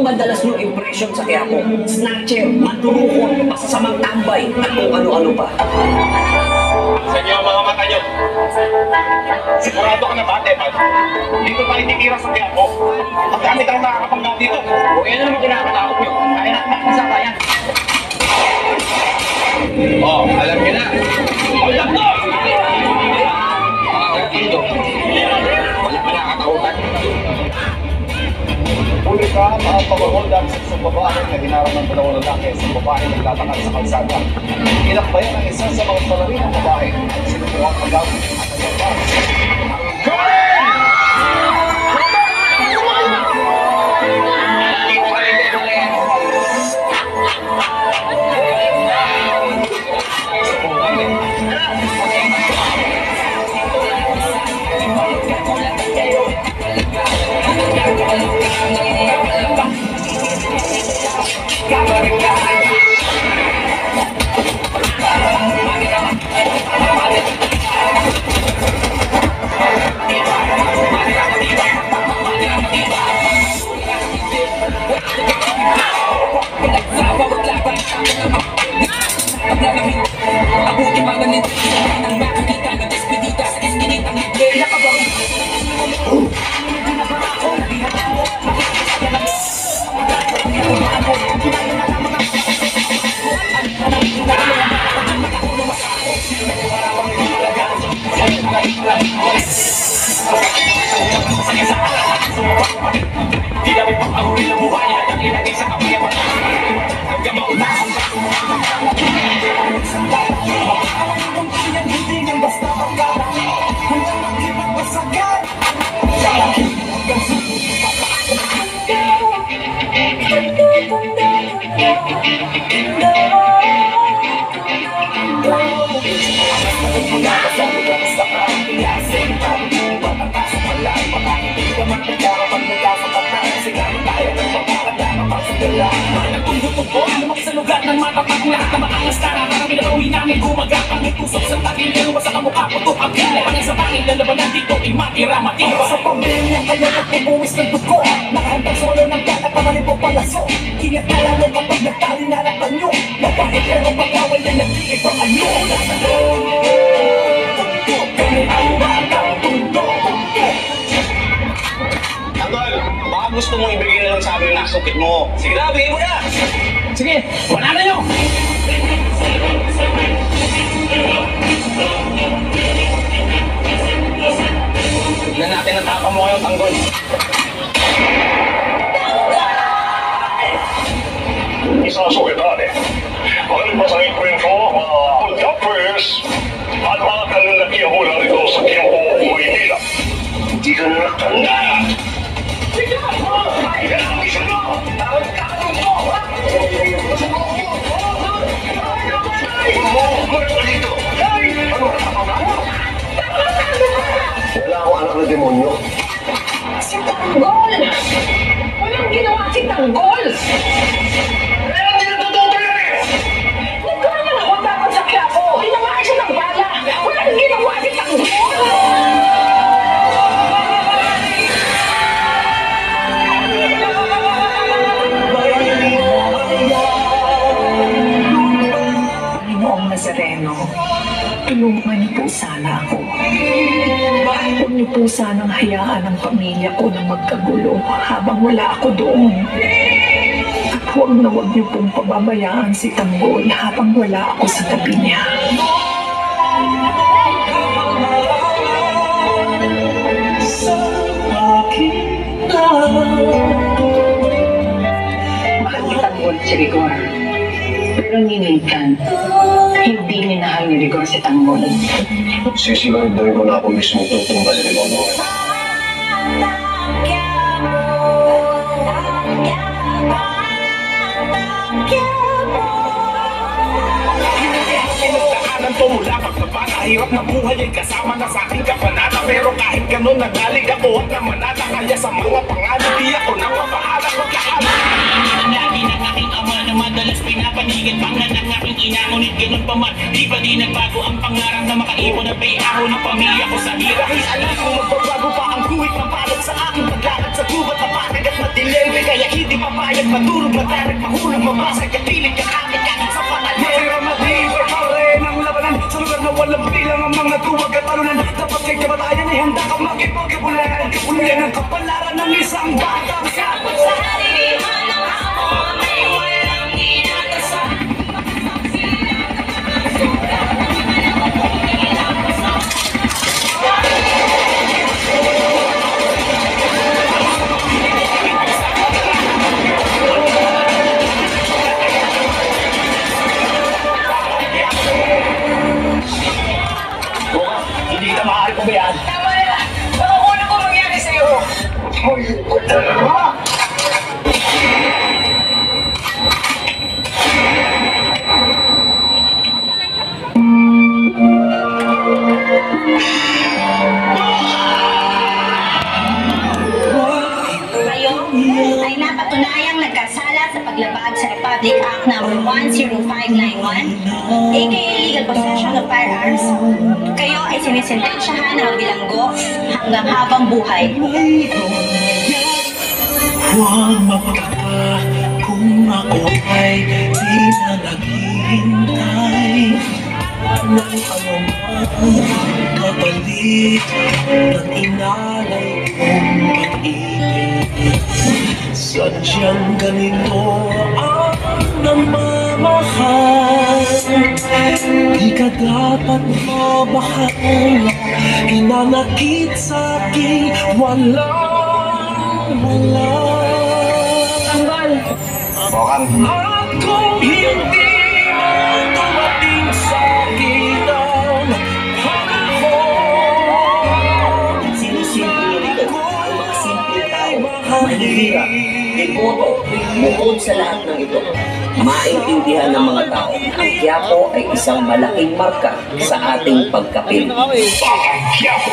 madalas yung impression sa Quiapo? Snatcher, mandurukot, masasamang tambay, at kung ano-ano pa. Sa inyo ang mga mata nyo. Sigurado ka na ba, Tepan? Dito tayo titira sa Quiapo. Ang gamit ang nakakapangga dito. Kung yan naman kinakatakot nyo, kaya nakakasa kaya. Oh, alam nyo na. Alam na! Mga katindo, wala pa nakakatakutan. Huli ka ang pag-hold up sa isang babae na hinarap ng dalawang lalaki sa babae nagtatakal sa kalsada. Inakbayan ang isa sa mga salarin ng babae at sinubukan pag-gamit at nagbabae. Lumaki sa lugar ng matatag lahat na maangas na parang pinauwi namin gumagapang may kusok sa tagil pero sa kamukha ko to ang pila panay sa bakil lalabanan dito ay matira matira sa pamilya kaya nagpubuwis ng dugo nakahandang solo ng gata pamalipong palaso ingat na lang mo kapag nagtali na lang kanyo mabahit pero pag-away na nag-iib ang ano nasa tundo kami ang batang tundo Tanggol, baka gusto mong ibigay na lang sa amin yung nasukit mo. Sige na, bigay mo na! sige wala na nyo Tignan natin ang tapa mo ngayong Tanggol. Isasukitani. Pagpasangin ko info, pagkapres, at mga kalalaki ako narito sa Quiapo, Maynila. Di ka na nakatanda! Wala akong anak na demonyo. Si Tanggol! Walang ginawa si Tanggol! Nagkaroon ako tapos sa Quiapo! Hinawakan siya ng bala! Walang ginawa si Tanggol! Panginoong Nazareno, tulungan niyo po sana ako. Huwag niyo po sanang hayaan ang pamilya ko na magkagulo habang wala ako doon. At huwag niyo pong pababayaan si Tanggol habang wala ako sa tabi niya. Mahal ni Tanggol si Rigor. Pero ni Nathan, hindi minahal ni Rigor si Tanggol. Sisiguraduhin ko na ako mismo tutumba sa limono. Mula pagkabata, hirap na buhay ay kasama na sa aking kapanata. Pero kahit ganun, nagalig ako at namanata. Kaya sa mga pangalan, di ako napapahala pagkahala. Lagi ng aking ama na madalas pinapanigan. Pangan ng aking ina, ngunit ganun pa man, di ba di nagbago ang pangarap na makaipon at payaho ng pamilya ko sa hirap. Alam kong magbabago pa ang guhit ng palad sa aking paglakad sa gubat na panig at Dilewe kaya hindi papayag Madurog, matarag, mahulog, mabasag Kapilit, kakamit, kahit sa panay Mayroon na tibay pa rin ang labanan Sa lugar na walang bilang ang mga duwag at talunan Dapat kay kamatayan ay handa ka makipagkabulan Ulian ang kapalaran ng isang batang Kapag sa halihan ng hamon ay walang inatasan Hindi kita maaari pabayaan. Tama na! Baka una ko mangyari sa'yo! Kayo ay napatunayang nagkasala sa paglabag sa Republic Act No. 10591, aka Illegal Possession of Firearms. Kayo ay sinisentensyahan na magbilanggo hanggang habang buhay. Huwag magtaka kung ako ay di na naghihintay ng anumang kapalit ng inalay kong pag-ibig. Sadyang ganito ang namamahal. Di ka dapat mabahal, hinanakit sa'kin walang wala. Bokan, At kung hindi mo dumating sa'kin ang panahon, Sinisipin nito ang mga simpleng tao, mahihira, deboto, bukod sa lahat ng ito. Maintindihan ng mga tao, ang Quiapo ay isang malaking marka sa ating pagkapil. Bakang Quiapo,